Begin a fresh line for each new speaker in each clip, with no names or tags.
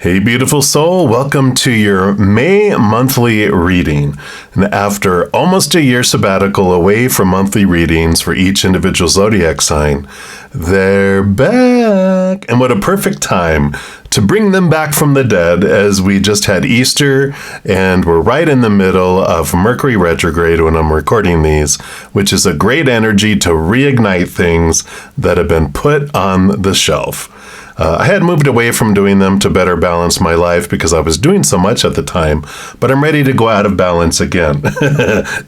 Hey, beautiful soul. Welcome to your May monthly reading. And after almost a year sabbatical away from monthly readings for each individual zodiac sign, they're back. And what a perfect time to bring them back from the dead, as we just had Easter and we're right in the middle of Mercury retrograde when I'm recording these, which is a great energy to reignite things that have been put on the shelf. I had moved away from doing them to better balance my life because I was doing so much at the time, but I'm ready to go out of balance again.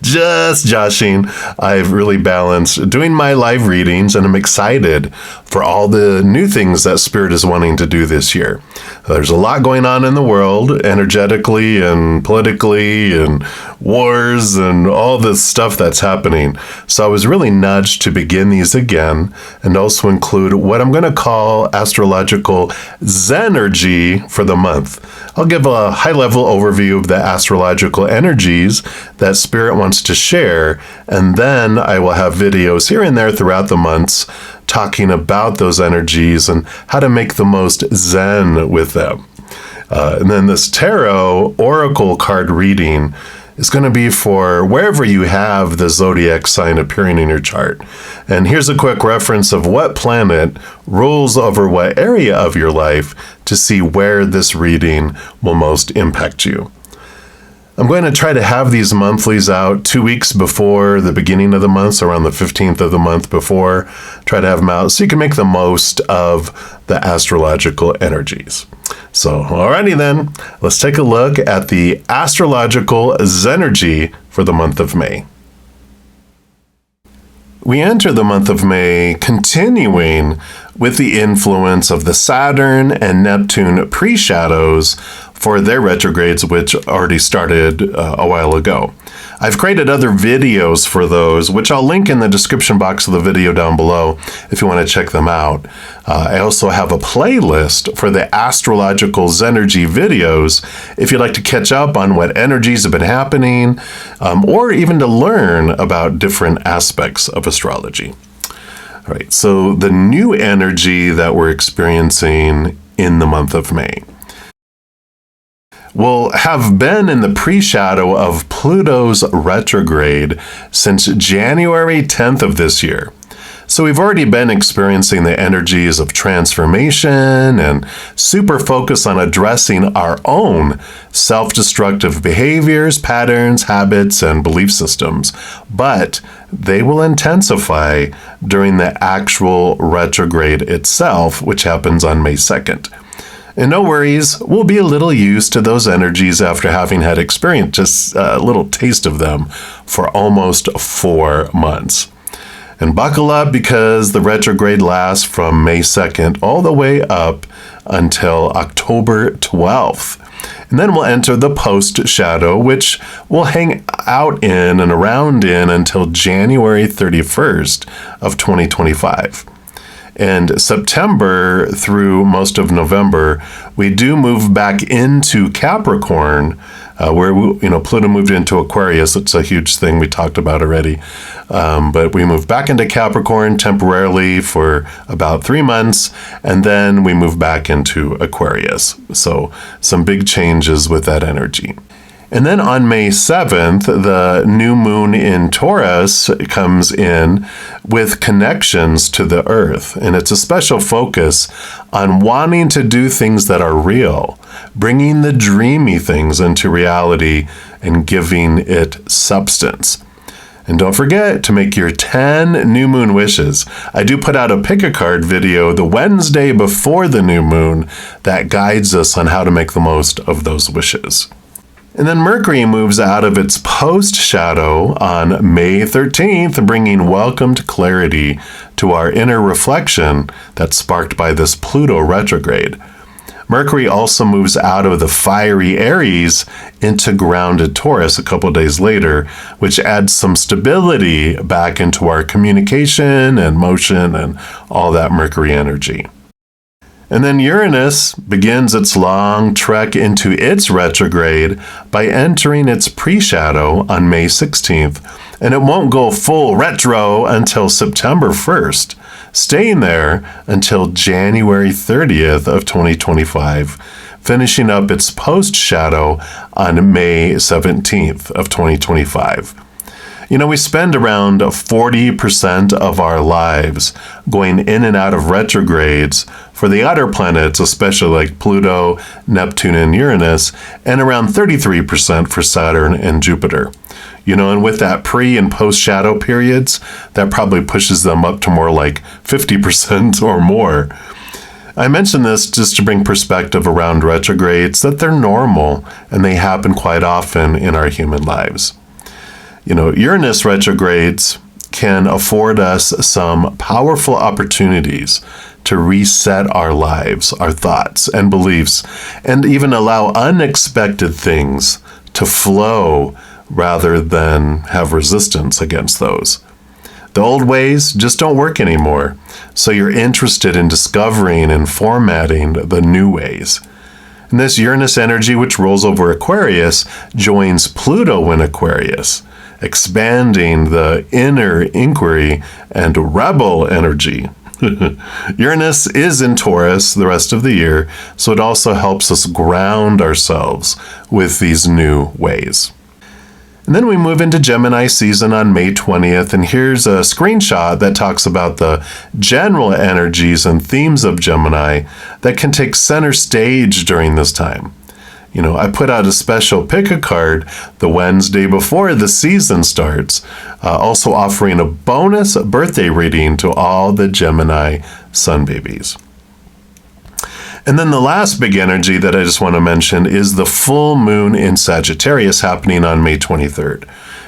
Just joshing. I've really balanced doing my live readings, and I'm excited for all the new things that Spirit is wanting to do this year. There's a lot going on in the world, energetically and politically, and wars and all this stuff that's happening. So I was really nudged to begin these again and also include what I'm going to call Astrological Zen-ergy for the month. I'll give a high-level overview of the astrological energies that Spirit wants to share, and then I will have videos here and there throughout the months talking about those energies and how to make the most Zen with them. And then this tarot oracle card reading is going to be for wherever you have the zodiac sign appearing in your chart. And here's a quick reference of what planet rules over what area of your life to see where this reading will most impact you. I'm going to try to have these monthlies out 2 weeks before the beginning of the month, so around the 15th of the month before. Try to have them out so you can make the most of the astrological energies. So, alrighty then, let's take a look at the Astrological Zen-ergy for the month of May. We enter the month of May continuing with the influence of the Saturn and Neptune pre-shadows for their retrogrades, which already started a while ago. I've created other videos for those, which I'll link in the description box of the video down below if you want to check them out. I also have a playlist for the Astrological Zen-ergy videos if you'd like to catch up on what energies have been happening, or even to learn about different aspects of astrology. All right, so the new energy that we're experiencing in the month of May will have been in the pre-shadow of Pluto's retrograde since January 10th of this year. So we've already been experiencing the energies of transformation and super focus on addressing our own self-destructive behaviors, patterns, habits, and belief systems. But they will intensify during the actual retrograde itself, which happens on May 2nd. And no worries, we'll be a little used to those energies after having had experience, just a little taste of them for almost 4 months. And buckle up because the retrograde lasts from May 2nd all the way up until October 12th. And then we'll enter the post-shadow, which will hang out in and around in until January 31st of 2025. And September through most of November, we do move back into Capricorn, where Pluto moved into Aquarius. It's a huge thing we talked about already. But we move back into Capricorn temporarily for about 3 months, and then we move back into Aquarius. So some big changes with that energy. And then on May 7th, the new moon in Taurus comes in with connections to the earth. And it's a special focus on wanting to do things that are real, bringing the dreamy things into reality and giving it substance. And don't forget to make your 10 new moon wishes. I do put out a pick-a-card video the Wednesday before the new moon that guides us on how to make the most of those wishes. And then Mercury moves out of its post-shadow on May 13th, bringing welcomed clarity to our inner reflection that's sparked by this Pluto retrograde. Mercury also moves out of the fiery Aries into grounded Taurus a couple days later, which adds some stability back into our communication and motion and all that Mercury energy. And then Uranus begins its long trek into its retrograde by entering its pre-shadow on May 16th, and it won't go full retro until September 1st, staying there until January 30th of 2025, finishing up its post-shadow on May 17th of 2025. We spend around 40% of our lives going in and out of retrogrades for the outer planets, especially like Pluto, Neptune, and Uranus, and around 33% for Saturn and Jupiter. And with that pre- and post-shadow periods, that probably pushes them up to more like 50% or more. I mention this just to bring perspective around retrogrades, that they're normal and they happen quite often in our human lives. Uranus retrogrades can afford us some powerful opportunities to reset our lives, our thoughts and beliefs, and even allow unexpected things to flow rather than have resistance against those. The old ways just don't work anymore, so you're interested in discovering and formatting the new ways. And this Uranus energy, which rolls over Aquarius, joins Pluto in Aquarius, expanding the inner inquiry and rebel energy. Uranus is in Taurus the rest of the year, so it also helps us ground ourselves with these new ways. And then we move into Gemini season on May 20th, and here's a screenshot that talks about the general energies and themes of Gemini that can take center stage during this time. I put out a special pick a card the Wednesday before the season starts, also offering a bonus birthday reading to all the Gemini sun babies. And then the last big energy that I just want to mention is the full moon in Sagittarius happening on May 23rd.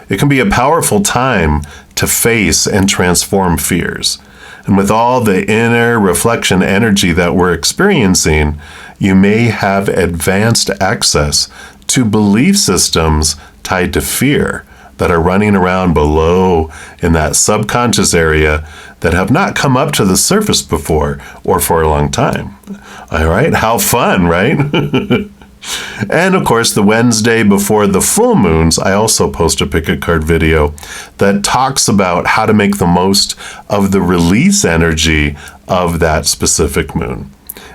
It can be a powerful time to face and transform fears. And with all the inner reflection energy that we're experiencing, you may have advanced access to belief systems tied to fear that are running around below in that subconscious area that have not come up to the surface before or for a long time. All right, how fun, right? And of course, the Wednesday before the full moons, I also post a pick a card video that talks about how to make the most of the release energy of that specific moon.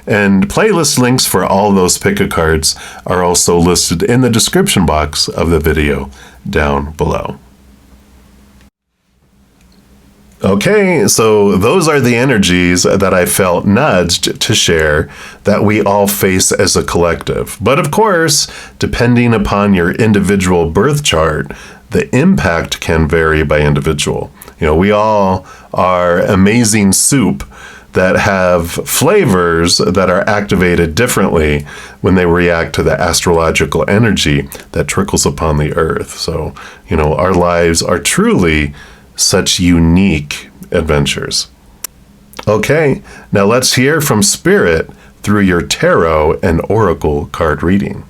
And playlist links for all those pick a cards are also listed in the description box of the video down below. Okay, so those are the energies that I felt nudged to share that we all face as a collective. But of course, depending upon your individual birth chart, the impact can vary by individual. We all are amazing soup that have flavors that are activated differently when they react to the astrological energy that trickles upon the earth. So, our lives are truly such unique adventures. Okay, now let's hear from Spirit through your tarot and oracle card reading.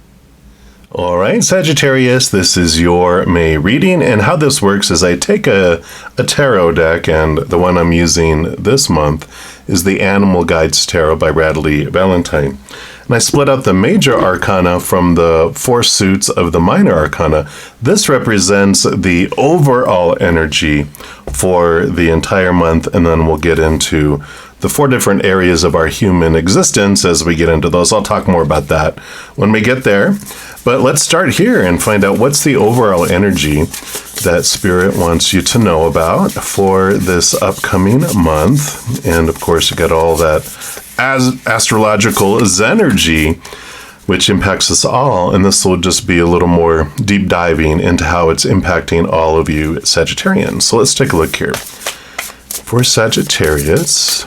All right, Sagittarius, this is your May reading, and how this works is I take a tarot deck, and the one I'm using this month is the Animal Guides Tarot by Radley Valentine. And I split out the major arcana from the four suits of the minor arcana. This represents the overall energy for the entire month, and then we'll get into the four different areas of our human existence as we get into those. I'll talk more about that when we get there. But let's start here and find out what's the overall energy that Spirit wants you to know about for this upcoming month. And of course, you got all that Astrological Zen-ergy, which impacts us all. And this will just be a little more deep diving into how it's impacting all of you Sagittarians. So let's take a look here. For Sagittarius,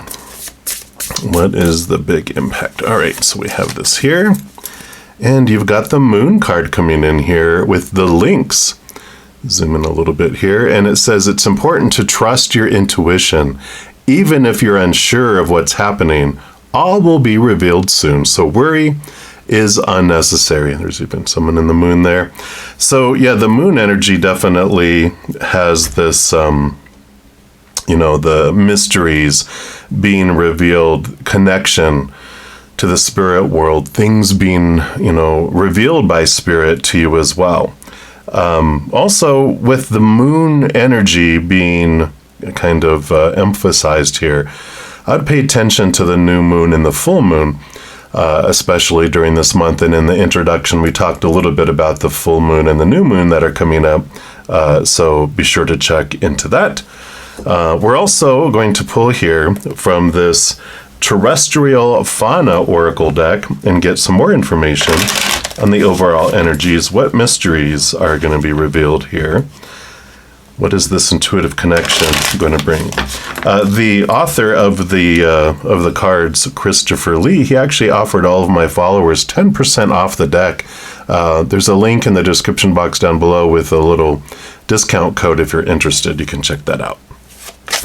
what is the big impact? All right, so we have this here. And you've got the moon card coming in here with the links. Zoom in a little bit here. And it says it's important to trust your intuition. Even if you're unsure of what's happening, all will be revealed soon. So worry is unnecessary. There's even someone in the moon there. So yeah, the moon energy definitely has this, the mysteries being revealed, connection to the spirit world, things being, revealed by Spirit to you as well. Also, with the moon energy being kind of emphasized here, I'd pay attention to the new moon and the full moon. especially during this month. And in the introduction, we talked a little bit about the full moon and the new moon that are coming up. So be sure to check into that. We're also going to pull here from this terrestrial fauna oracle deck and get some more information on the overall energies. What mysteries are going to be revealed here? What is this intuitive connection going to bring? The author of the cards, Christopher Lee, he actually offered all of my followers 10% off the deck. There's a link in the description box down below with a little discount code if you're interested. You can check that out.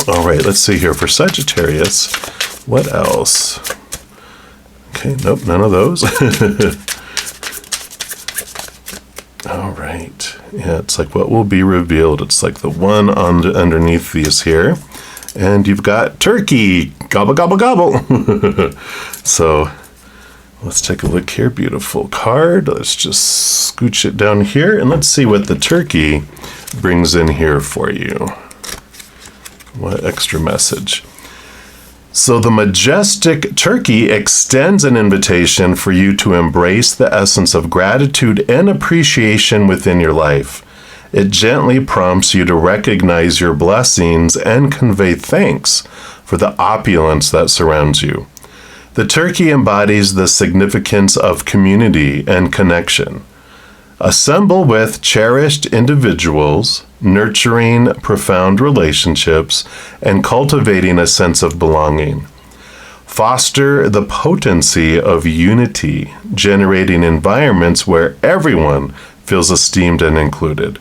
All right, let's see here for Sagittarius. What else? Okay, nope, none of those. All right. Yeah, it's like what will be revealed. It's like the one underneath these here. And you've got turkey. Gobble, gobble, gobble. So let's take a look here. Beautiful card. Let's just scooch it down here. And let's see what the turkey brings in here for you. What extra message? So the majestic turkey extends an invitation for you to embrace the essence of gratitude and appreciation within your life. It gently prompts you to recognize your blessings and convey thanks for the opulence that surrounds you. The turkey embodies the significance of community and connection. Assemble with cherished individuals, nurturing profound relationships, and cultivating a sense of belonging. Foster the potency of unity, generating environments where everyone feels esteemed and included.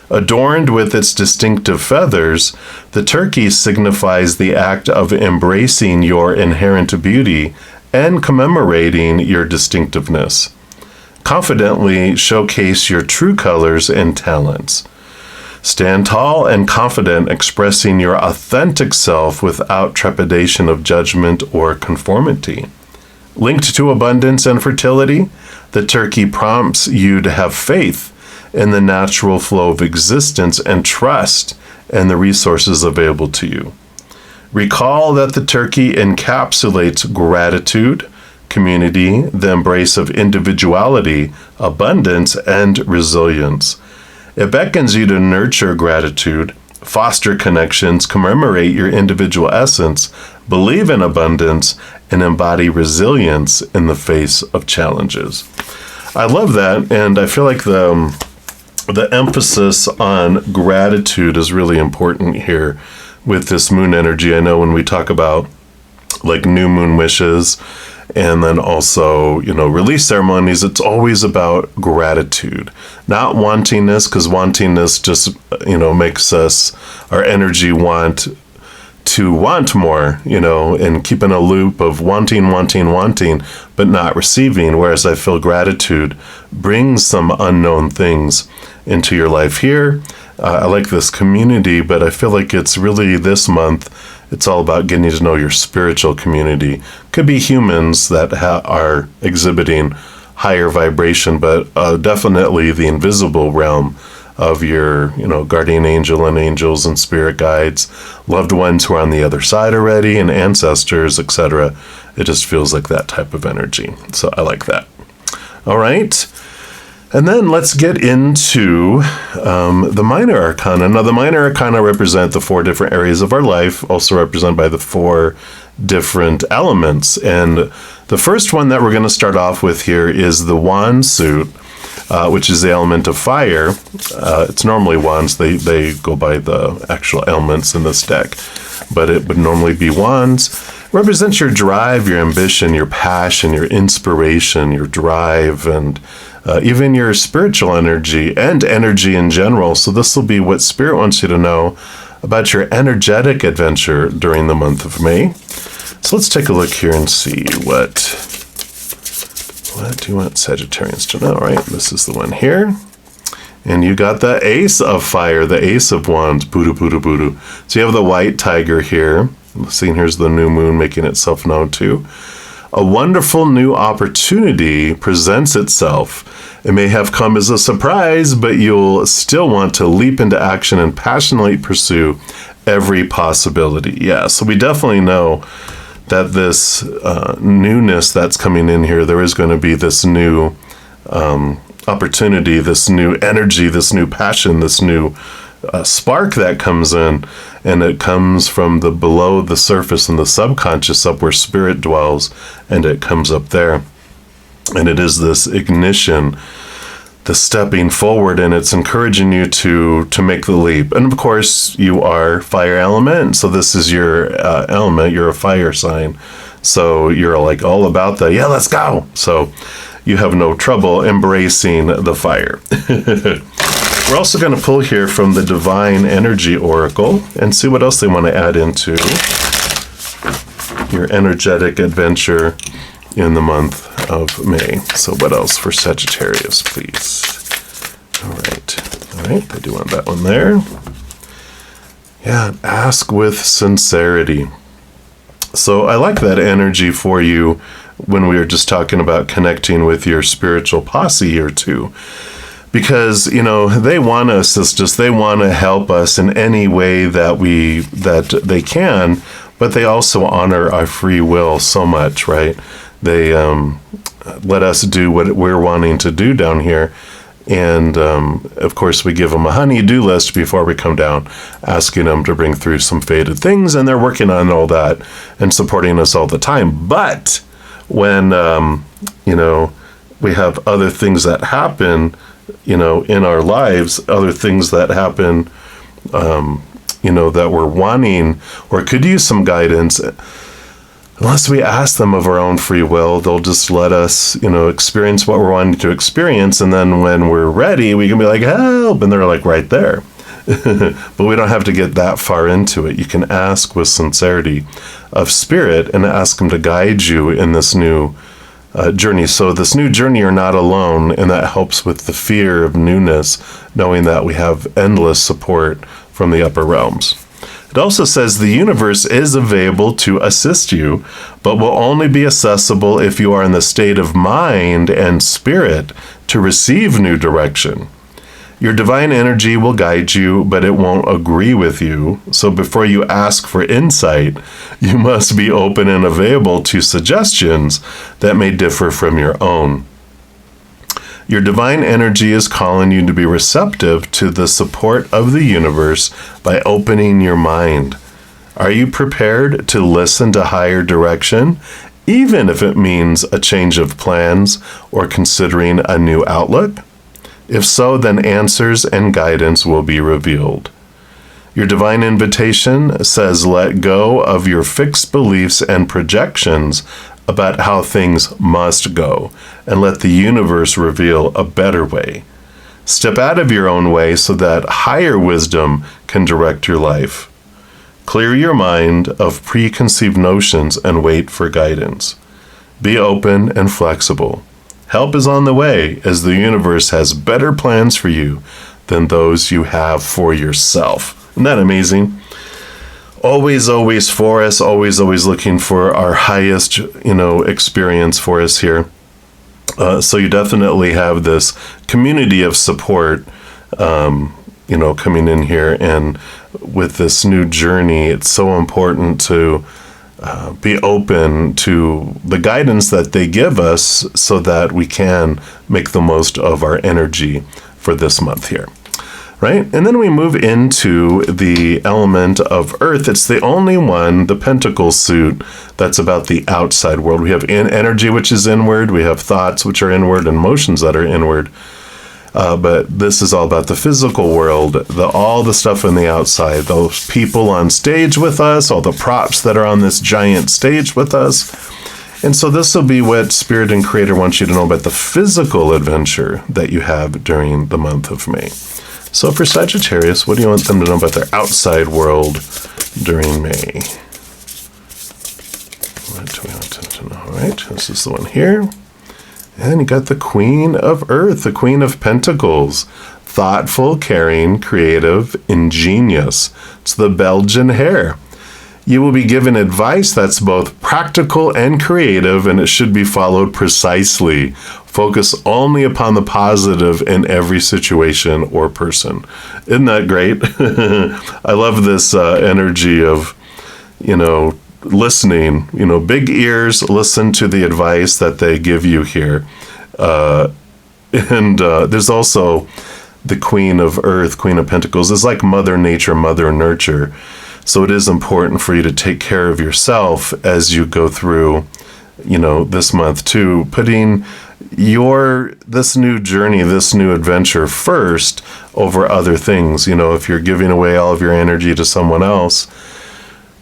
Adorned with its distinctive feathers, the turkey signifies the act of embracing your inherent beauty and commemorating your distinctiveness. Confidently showcase your true colors and talents. Stand tall and confident, expressing your authentic self without trepidation of judgment or conformity. Linked to abundance and fertility, the turkey prompts you to have faith in the natural flow of existence and trust in the resources available to you. Recall that the turkey encapsulates gratitude, community, the embrace of individuality, abundance, and resilience. It beckons you to nurture gratitude, foster connections, commemorate your individual essence, believe in abundance, and embody resilience in the face of challenges. I love that, and I feel like the emphasis on gratitude is really important here with this moon energy. I know when we talk about like new moon wishes and then also, release ceremonies, it's always about gratitude, not wantingness, because wantingness just, makes our energy want to want more, and keep in a loop of wanting, but not receiving. Whereas I feel gratitude brings some unknown things into your life here. I like this community, but I feel like it's really this month, it's all about getting to know your spiritual community. Could be humans that are exhibiting higher vibration, but definitely the invisible realm of your, guardian angel and angels and spirit guides, loved ones who are on the other side already, and ancestors, etc. It just feels like that type of energy. So I like that. All right. And then let's get into the minor arcana. Now, the minor arcana represent the 4 different areas of our life, also represented by the 4 different elements. And the first one that we're going to start off with here is the wand suit, which is the element of fire. It's normally wands. They go by the actual elements in this deck, but it would normally be wands. It represents your drive, your ambition, your passion, your inspiration, your drive, and even your spiritual energy and energy in general. So this will be what Spirit wants you to know about your energetic adventure during the month of May. So let's take a look here and see what do you want Sagittarians to know, right? This is the one here. And you got the Ace of Fire, the Ace of Wands, Budu, Budu, Budu. So you have the white tiger here. See, here's the new moon making itself known too. A wonderful new opportunity presents itself. It may have come as a surprise, but you'll still want to leap into action and passionately pursue every possibility. Yeah, so we definitely know that this newness that's coming in here, there is going to be this new opportunity, this new energy, this new passion, this new spark that comes in, and it comes from the below the surface and the subconscious, up where spirit dwells, and it comes up there. And it is this ignition, the stepping forward, and it's encouraging you to make the leap. And of course, you are fire element, so this is your element. You're a fire sign, so you're like all about the, yeah, let's go. So you have no trouble embracing the fire. We're also going to pull here from the Divine Energy Oracle and see what else they want to add into your energetic adventure in the month of May. So what else for Sagittarius, please? All right, I do want that one there. Yeah, ask with sincerity. So I like that energy for you when we were just talking about connecting with your spiritual posse here too. Because, they want to assist us, they want to help us in any way that they can, but they also honor our free will so much, right? They let us do what we're wanting to do down here. And, of course, we give them a honey-do list before we come down, asking them to bring through some fated things, and they're working on all that and supporting us all the time. But when, we have other things that happen, in our lives, other things that happen, that we're wanting or could use some guidance, unless we ask them of our own free will, they'll just let us, experience what we're wanting to experience. And then when we're ready, we can be like, help, and they're like right there. But we don't have to get that far into it. You can ask with sincerity of spirit and ask them to guide you in this new journey. So this new journey, you're not alone, and that helps with the fear of newness, knowing that we have endless support from the upper realms. It also says the universe is available to assist you, but will only be accessible if you are in the state of mind and spirit to receive new direction. Your divine energy will guide you, but it won't agree with you. So before you ask for insight, you must be open and available to suggestions that may differ from your own. Your divine energy is calling you to be receptive to the support of the universe by opening your mind. Are you prepared to listen to higher direction, even if it means a change of plans or considering a new outlook? If so, then answers and guidance will be revealed. Your divine invitation says let go of your fixed beliefs and projections about how things must go, and let the universe reveal a better way. Step out of your own way so that higher wisdom can direct your life. Clear your mind of preconceived notions and wait for guidance. Be open and flexible. Help is on the way, as the universe has better plans for you than those you have for yourself. Isn't that amazing? Always, always for us, always, always looking for our highest, experience for us here. So you definitely have this community of support, coming in here. And with this new journey, it's so important to be open to the guidance that they give us so that we can make the most of our energy for this month here, right? And then we move into the element of earth. It's the only one, the pentacle suit, that's about the outside world. We have energy, which is inward. We have thoughts, which are inward, and emotions that are inward. But this is all about the physical world, all the stuff on the outside, those people on stage with us, all the props that are on this giant stage with us. And so this will be what Spirit and Creator wants you to know about the physical adventure that you have during the month of May. So for Sagittarius, what do you want them to know about their outside world during May? What do we want them to know? All right, this is the one here. And you got the Queen of Earth, the Queen of Pentacles. Thoughtful, caring, creative, ingenious. It's the Belgian hare. You will be given advice that's both practical and creative, and it should be followed precisely. Focus only upon the positive in every situation or person. Isn't that great? I love this energy of, listening, big ears, listen to the advice that they give you here. And there's also the Queen of Earth, Queen of Pentacles, is like Mother Nature, Mother Nurture. So it is important for you to take care of yourself as you go through, this month too, putting this new journey, this new adventure first over other things. If you're giving away all of your energy to someone else,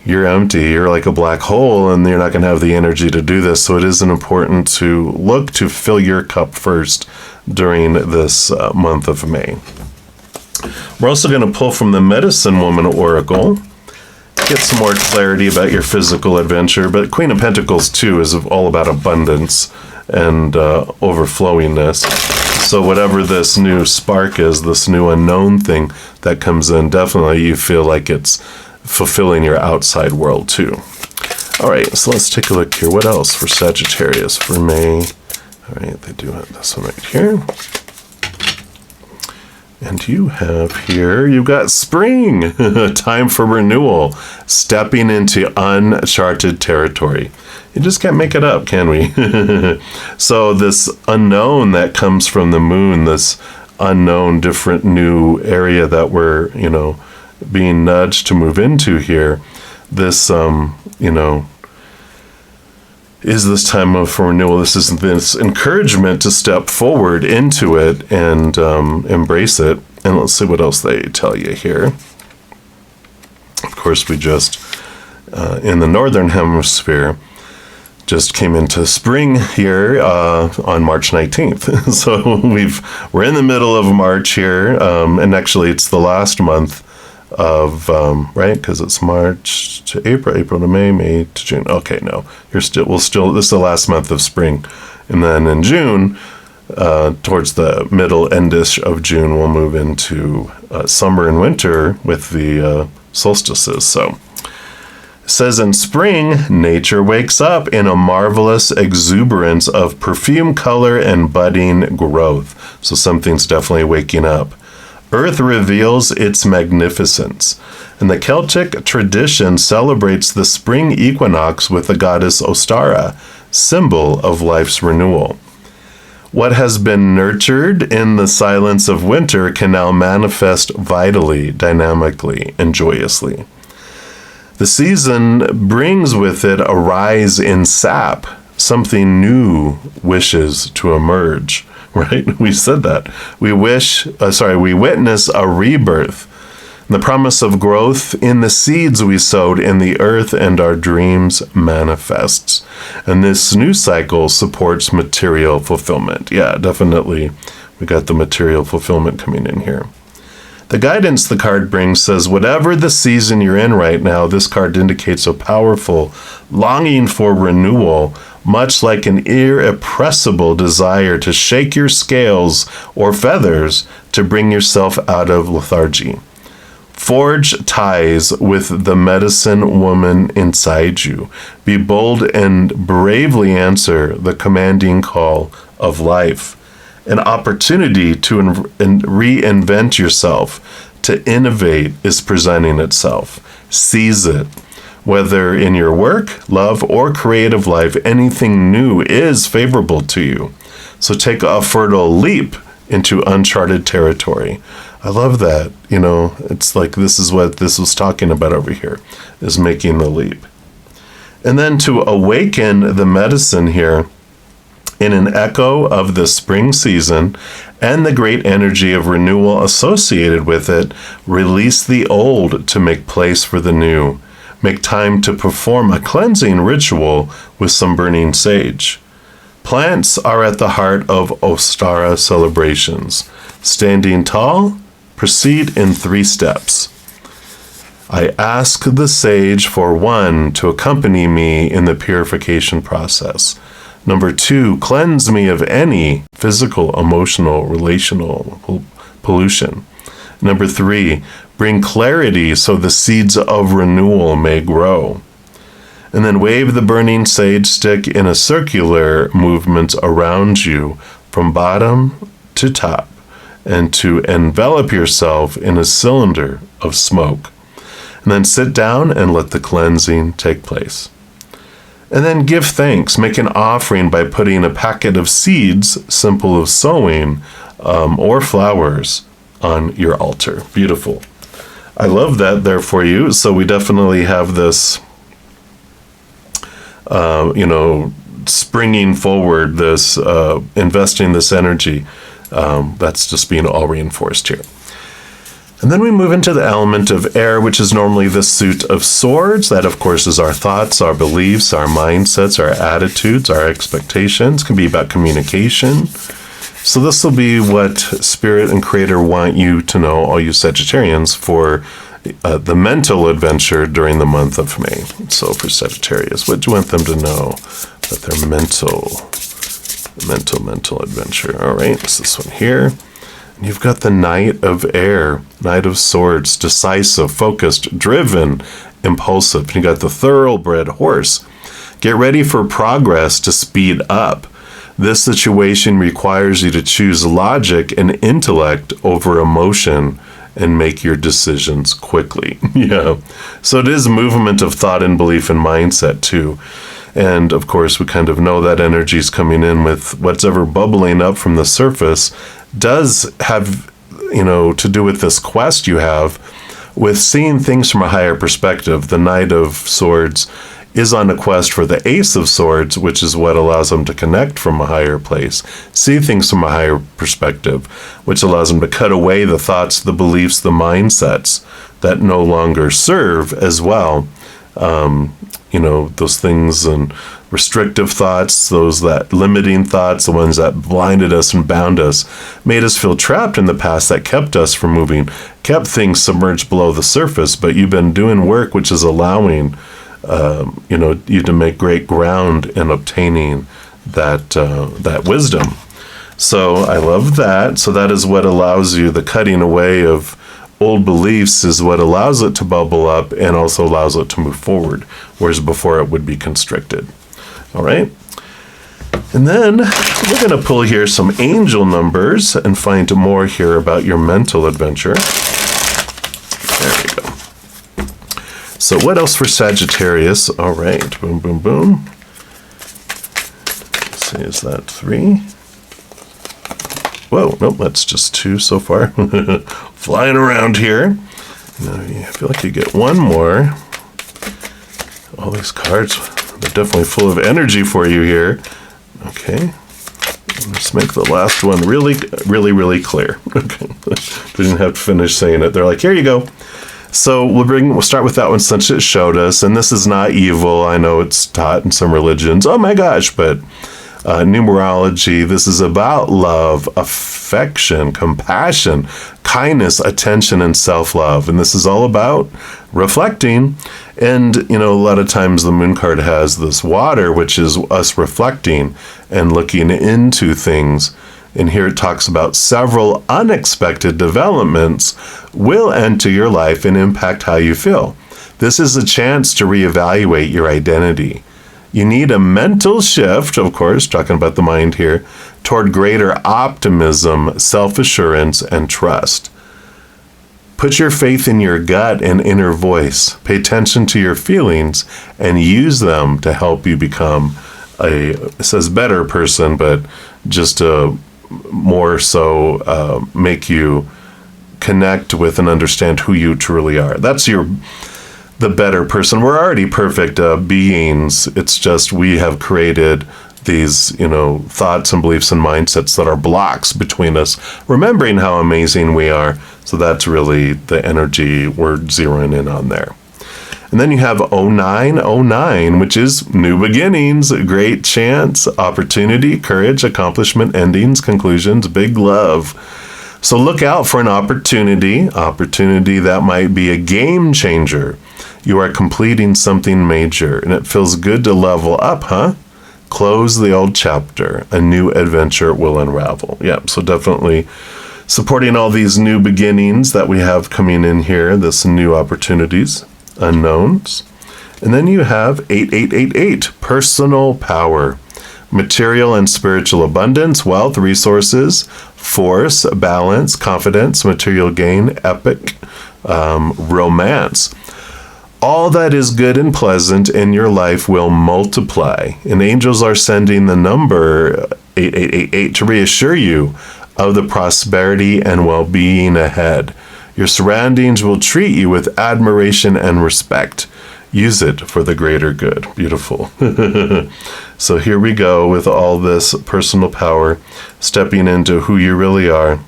you're empty, you're like a black hole, and you're not going to have the energy to do this. So it is important to look to fill your cup first during this month of May. We're also going to pull from the Medicine Woman Oracle, get some more clarity about your physical adventure. But Queen of Pentacles too is all about abundance and overflowingness. So whatever this new spark is, this new unknown thing that comes in, definitely you feel like it's fulfilling your outside world too. All right, so let's take a look here. What else for Sagittarius for May? All right, they do have this one right here. And you have here, you've got spring, time for renewal, stepping into uncharted territory. You just can't make it up, can we? So this unknown that comes from the moon, this unknown, different new area that we're, being nudged to move into here, this, is this time for renewal. This is this encouragement to step forward into it and embrace it. And let's see what else they tell you here. Of course, we just, in the Northern Hemisphere, just came into spring here on March 19th. So we're in the middle of March here, and actually it's the last month of right, because it's March to April, April to May, May to June. Okay, no, this is the last month of spring, and then in June, towards the middle endish of June, we'll move into summer and winter with the solstices. So it says in spring, nature wakes up in a marvelous exuberance of perfume, color, and budding growth. So something's definitely waking up. Earth reveals its magnificence, and the Celtic tradition celebrates the spring equinox with the goddess Ostara, symbol of life's renewal. What has been nurtured in the silence of winter can now manifest vitally, dynamically, and joyously. The season brings with it a rise in sap. Something new wishes to emerge. Right? We said that. We witness a rebirth, the promise of growth in the seeds we sowed in the earth, and our dreams manifests. And this new cycle supports material fulfillment. Yeah, definitely. We got the material fulfillment coming in here. The guidance the card brings says, whatever the season you're in right now, this card indicates a powerful longing for renewal, much like an irrepressible desire to shake your scales or feathers to bring yourself out of lethargy. Forge ties with the medicine woman inside you. Be bold and bravely answer the commanding call of life. An opportunity to reinvent yourself, to innovate, is presenting itself. Seize it. Whether in your work, love, or creative life, anything new is favorable to you. So take a fertile leap into uncharted territory. I love that. It's like this is what this was talking about over here, is making the leap. And then to awaken the medicine here, in an echo of the spring season and the great energy of renewal associated with it, release the old to make place for the new. Make time to perform a cleansing ritual with some burning sage. Plants are at the heart of Ostara celebrations. Standing tall, proceed in 3 steps. I ask the sage for 1 to accompany me in the purification process. Number 2, cleanse me of any physical, emotional, relational pollution. Number 3, bring clarity so the seeds of renewal may grow. And then wave the burning sage stick in a circular movement around you from bottom to top, and to envelop yourself in a cylinder of smoke. And then sit down and let the cleansing take place. And then give thanks. Make an offering by putting a packet of seeds, simple of sowing, or flowers on your altar. Beautiful. I love that there for you. So we definitely have this, springing forward, this investing this energy. That's just being all reinforced here. And then we move into the element of air, which is normally the suit of swords. That, of course, is our thoughts, our beliefs, our mindsets, our attitudes, our expectations. It can be about communication. So this will be what Spirit and Creator want you to know, all you Sagittarians, for the mental adventure during the month of May. So for Sagittarius, what do you want them to know about their mental adventure? All right, it's this one here. You've got the Knight of Air, Knight of Swords, decisive, focused, driven, impulsive. You got the Thoroughbred horse. Get ready for progress to speed up. This situation requires you to choose logic and intellect over emotion and make your decisions quickly. Yeah. So it is movement of thought and belief and mindset too. And of course, we kind of know that energy is coming in with what's ever bubbling up from the surface does have, to do with this quest you have with seeing things from a higher perspective. The Knight of Swords is on a quest for the Ace of Swords, which is what allows them to connect from a higher place, see things from a higher perspective, which allows them to cut away the thoughts, the beliefs, the mindsets that no longer serve as well. Those things and restrictive thoughts, those that limiting thoughts, the ones that blinded us and bound us, made us feel trapped in the past, that kept us from moving, kept things submerged below the surface. But you've been doing work which is allowing, you to make great ground in obtaining that wisdom. So I love that. So that is what allows you, the cutting away of old beliefs is what allows it to bubble up and also allows it to move forward, whereas before it would be constricted. All right. And then we're going to pull here some angel numbers and find more here about your mental adventure. There we go. So what else for Sagittarius? All right. Boom, boom, boom. Let's see, is that 3? Whoa, nope, that's just 2 so far. Flying around here. Now, I feel like you get one more. All these cards, they're definitely full of energy for you here. Okay. Let's make the last one really, really, really clear. Okay. We didn't have to finish saying it. They're like, here you go. So we'll start with that one since it showed us. And this is not evil. I know it's taught in some religions. Oh my gosh, but numerology, this is about love, affection, compassion, kindness, attention, and self-love. And this is all about reflecting. And, a lot of times the moon card has this water, which is us reflecting and looking into things. And here it talks about several unexpected developments will enter your life and impact how you feel. This is a chance to reevaluate your identity. You need a mental shift, of course, talking about the mind here, toward greater optimism, self-assurance, and trust. Put your faith in your gut and inner voice. Pay attention to your feelings and use them to help you become it says better person, but just more so make you connect with and understand who you truly are. That's the better person. We're already perfect beings. It's just we have created these, thoughts and beliefs and mindsets that are blocks between us, remembering how amazing we are. So that's really the energy we're zeroing in on there. And then you have 0909, which is new beginnings, great chance, opportunity, courage, accomplishment, endings, conclusions, big love. So look out for an opportunity that might be a game changer. You are completing something major, and it feels good to level up, huh? Close the old chapter. A new adventure will unravel. Yeah, so definitely supporting all these new beginnings that we have coming in here, this new opportunities, unknowns. And then you have 8888, personal power, material and spiritual abundance, wealth, resources, force, balance, confidence, material gain, epic, romance. All that is good and pleasant in your life will multiply. And angels are sending the number 8888 to reassure you of the prosperity and well-being ahead. Your surroundings will treat you with admiration and respect. Use it for the greater good. Beautiful. So here we go with all this personal power, stepping into who you really are.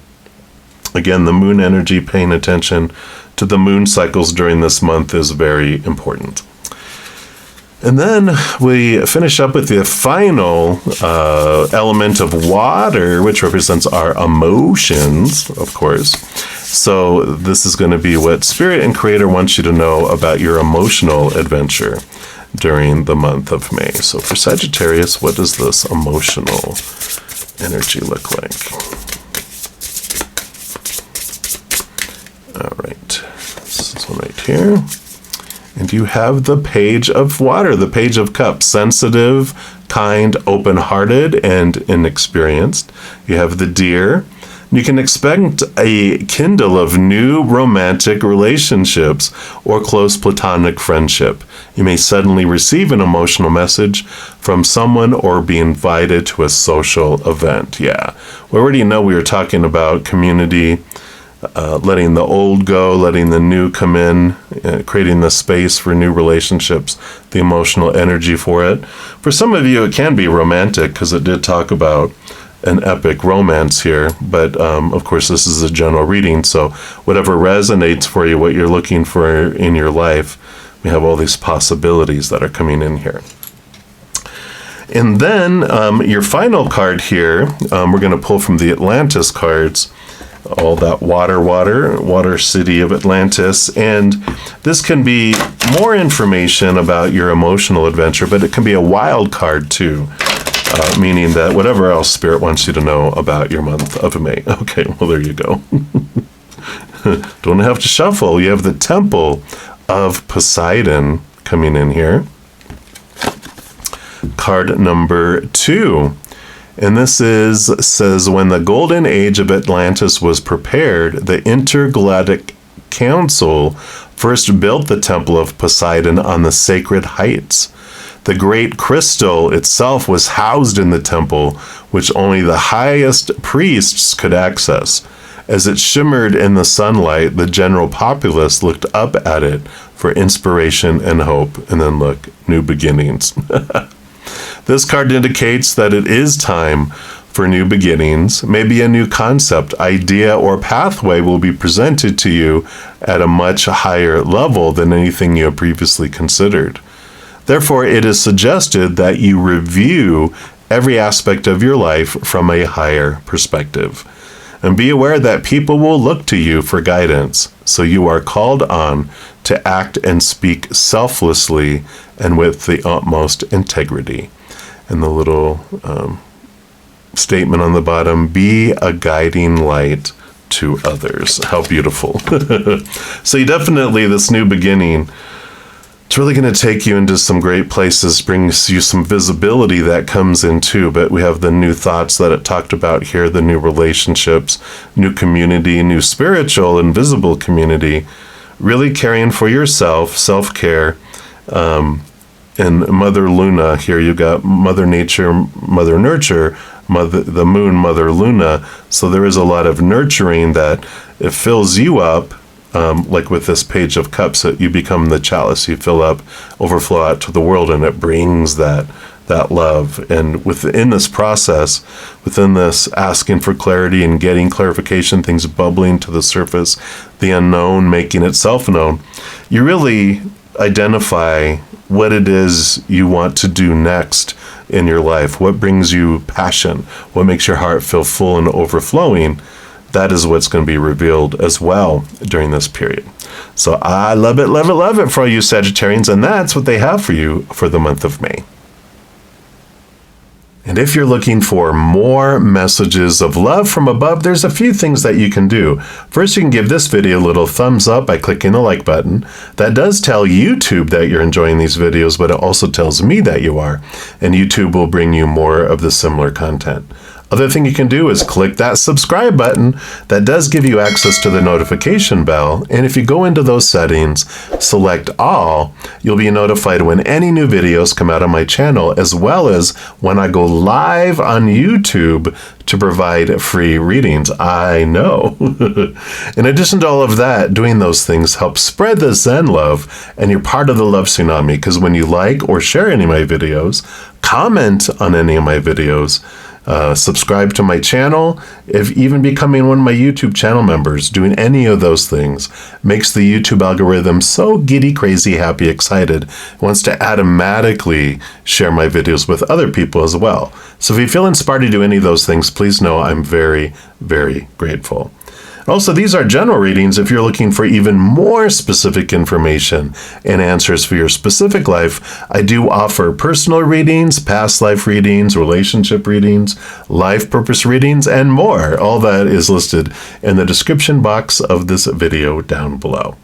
Again, the moon energy, paying attention to the moon cycles during this month is very important. And then we finish up with the final element of water, which represents our emotions, of course. So this is going to be what Spirit and Creator wants you to know about your emotional adventure during the month of May. So for Sagittarius, what does this emotional energy look like? All right, this is one right here. And you have the Page of Water, the Page of Cups, sensitive, kind, open-hearted, and inexperienced. You have the Deer. You can expect a kindle of new romantic relationships or close platonic friendship. You may suddenly receive an emotional message from someone or be invited to a social event. Yeah, we already know we were talking about community, letting the old go, letting the new come in, creating the space for new relationships, the emotional energy for it. For some of you, it can be romantic because it did talk about an epic romance here, but of course this is a general reading, so whatever resonates for you, what you're looking for in your life, we have all these possibilities that are coming in here. And then your final card here, we're going to pull from the Atlantis cards, all that water city of Atlantis, and this can be more information about your emotional adventure, but it can be a wild card too. Meaning that whatever else Spirit wants you to know about your month of May. Okay, well, there you go. Don't have to shuffle. You have the Temple of Poseidon coming in here. Card number 2. And this says, when the golden age of Atlantis was prepared, the Intergalactic Council first built the Temple of Poseidon on the sacred heights. The great crystal itself was housed in the temple, which only the highest priests could access. As it shimmered in the sunlight, the general populace looked up at it for inspiration and hope. And then look, new beginnings. This card indicates that it is time for new beginnings. Maybe a new concept, idea, or pathway will be presented to you at a much higher level than anything you have previously considered. Therefore, it is suggested that you review every aspect of your life from a higher perspective. And be aware that people will look to you for guidance, so you are called on to act and speak selflessly and with the utmost integrity. And the little statement on the bottom, be a guiding light to others. How beautiful. So you definitely, this new beginning, it's really going to take you into some great places, brings you some visibility that comes in too, but we have the new thoughts that it talked about here, the new relationships, new community, new spiritual and visible community, really caring for yourself, self-care, and Mother Luna here. You got Mother Nature, Mother Nurture, the Moon, Mother Luna. So there is a lot of nurturing that it fills you up. Like with this Page of Cups, that you become the chalice, you fill up, overflow out to the world, and it brings that love. And within this process, within this asking for clarity and getting clarification, things bubbling to the surface, the unknown making itself known, you really identify what it is you want to do next in your life, what brings you passion, what makes your heart feel full and overflowing. That is what's going to be revealed as well during this period. So I love it, love it, love it for all you Sagittarians, and that's what they have for you for the month of May. And if you're looking for more messages of love from above, there's a few things that you can do. First, you can give this video a little thumbs up by clicking the like button. That does tell YouTube that you're enjoying these videos, but it also tells me that you are, and YouTube will bring you more of the similar content. Other thing you can do is click that subscribe button. That does give you access to the notification bell. And if you go into those settings, select all, you'll be notified when any new videos come out on my channel, as well as when I go live on YouTube to provide free readings. I know. In addition to all of that, doing those things helps spread the Zen love, and you're part of the love tsunami, because when you like or share any of my videos, comment on any of my videos, subscribe to my channel, if even becoming one of my YouTube channel members, doing any of those things makes the YouTube algorithm so giddy, crazy, happy, excited, it wants to automatically share my videos with other people as well. So if you feel inspired to do any of those things, please know I'm very, very grateful. Also, these are general readings. If you're looking for even more specific information and answers for your specific life, I do offer personal readings, past life readings, relationship readings, life purpose readings, and more. All that is listed in the description box of this video down below.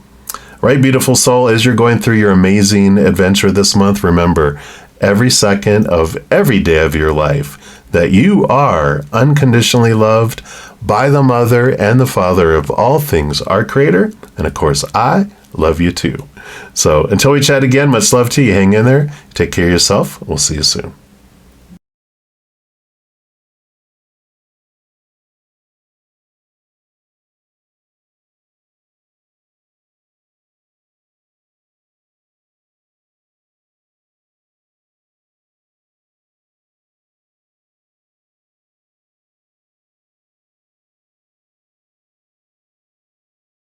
Right, beautiful soul, as you're going through your amazing adventure this month, remember every second of every day of your life that you are unconditionally loved by the Mother and the Father of all things, our Creator. And of course, I love you too. So until we chat again, much love to you. Hang in there. Take care of yourself. We'll see you soon.